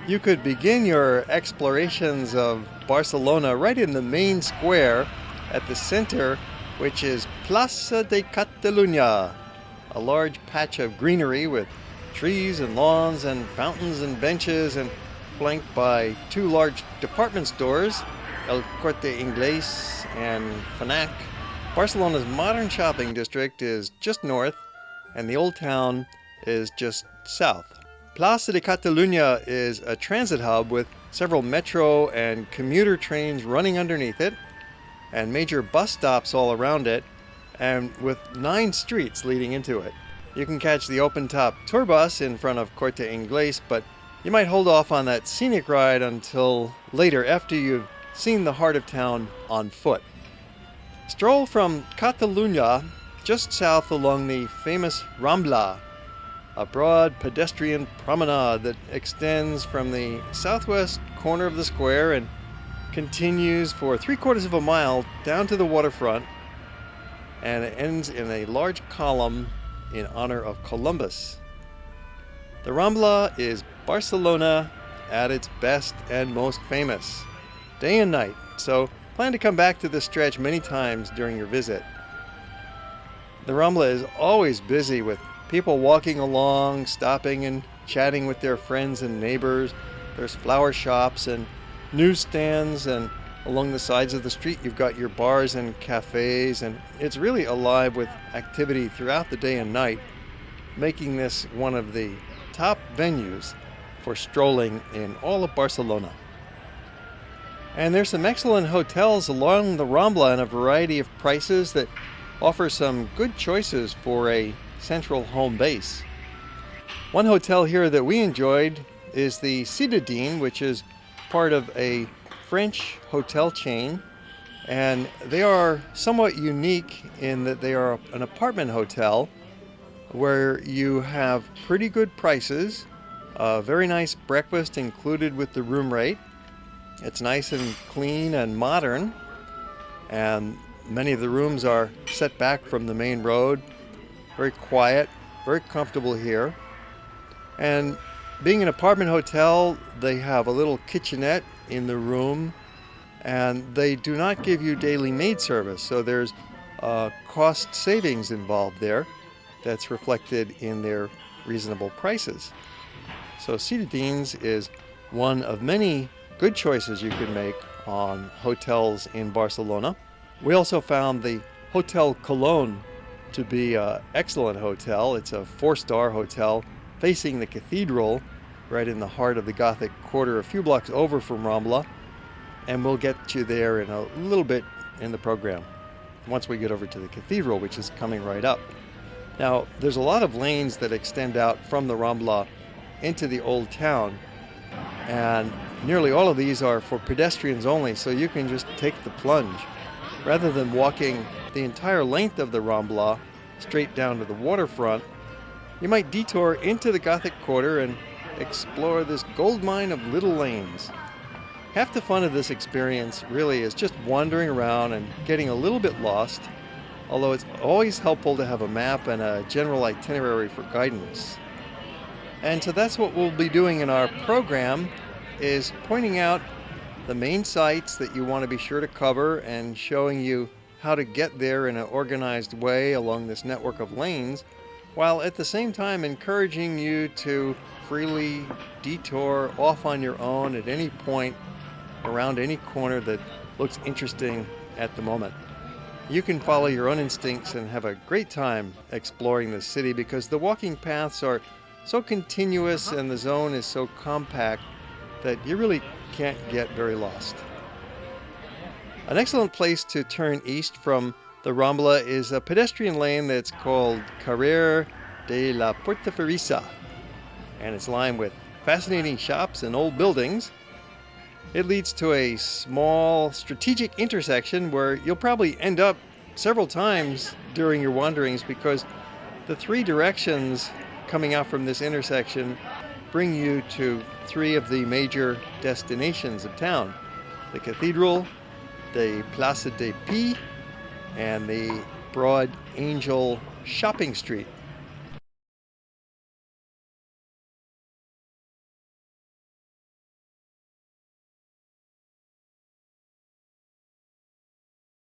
You could begin your explorations of Barcelona right in the main square at the center, which is Plaça de Catalunya, a large patch of greenery with trees and lawns and fountains and benches, and flanked by two large department stores, El Corte Ingles and FNAC. Barcelona's modern shopping district is just north, and the old town is just south. Plaça de Catalunya is a transit hub with several metro and commuter trains running underneath it, and major bus stops all around it, and with 9 streets leading into it. You can catch the open-top tour bus in front of Corte Ingles, but you might hold off on that scenic ride until later after you've seen the heart of town on foot. Stroll from Catalunya just south along the famous Rambla, a broad pedestrian promenade that extends from the southwest corner of the square and continues for 3/4 of a mile down to the waterfront, and it ends in a large column in honor of Columbus. The Rambla is Barcelona at its best and most famous, day and night, so plan to come back to this stretch many times during your visit. The Rambla is always busy with people walking along, stopping and chatting with their friends and neighbors. There's flower shops and newsstands, and along the sides of the street you've got your bars and cafes, and it's really alive with activity throughout the day and night, making this one of the top venues for strolling in all of Barcelona. And there's some excellent hotels along the Rambla and a variety of prices that offer some good choices for a central home base. One hotel here that we enjoyed is the Citadine, which is part of a French hotel chain, and they are somewhat unique in that they are an apartment hotel where you have pretty good prices, a very nice breakfast included with the room rate. It's nice and clean and modern, and many of the rooms are set back from the main road. Very quiet, very comfortable here. And being an apartment hotel, they have a little kitchenette in the room, and they do not give you daily maid service, so there's cost savings involved there that's reflected in their reasonable prices. So Citadines is one of many good choices you can make on hotels in Barcelona. We also found the Hotel Cologne to be an excellent hotel. It's a 4-star hotel facing the cathedral right in the heart of the Gothic Quarter, a few blocks over from Rambla, and we'll get you there in a little bit in the program once we get over to the cathedral, which is coming right up. Now, there's a lot of lanes that extend out from the Rambla into the old town, and nearly all of these are for pedestrians only, so you can just take the plunge. Rather than walking the entire length of the Rambla straight down to the waterfront, you might detour into the Gothic Quarter and explore this goldmine of little lanes. Half the fun of this experience really is just wandering around and getting a little bit lost, although it's always helpful to have a map and a general itinerary for guidance. And so that's what we'll be doing in our program, is pointing out the main sites that you want to be sure to cover and showing you how to get there in an organized way along this network of lanes, while at the same time encouraging you to freely detour off on your own at any point around any corner that looks interesting at the moment. You can follow your own instincts and have a great time exploring the city because the walking paths are so continuous and the zone is so compact that you really can't get very lost. An excellent place to turn east from the Rambla is a pedestrian lane that's called Carrer de la Portaferissa, and it's lined with fascinating shops and old buildings. It leads to a small strategic intersection where you'll probably end up several times during your wanderings because the 3 directions coming out from this intersection bring you to 3 of the major destinations of town: the cathedral, the Plaza de Pi, and the broad Angel shopping street.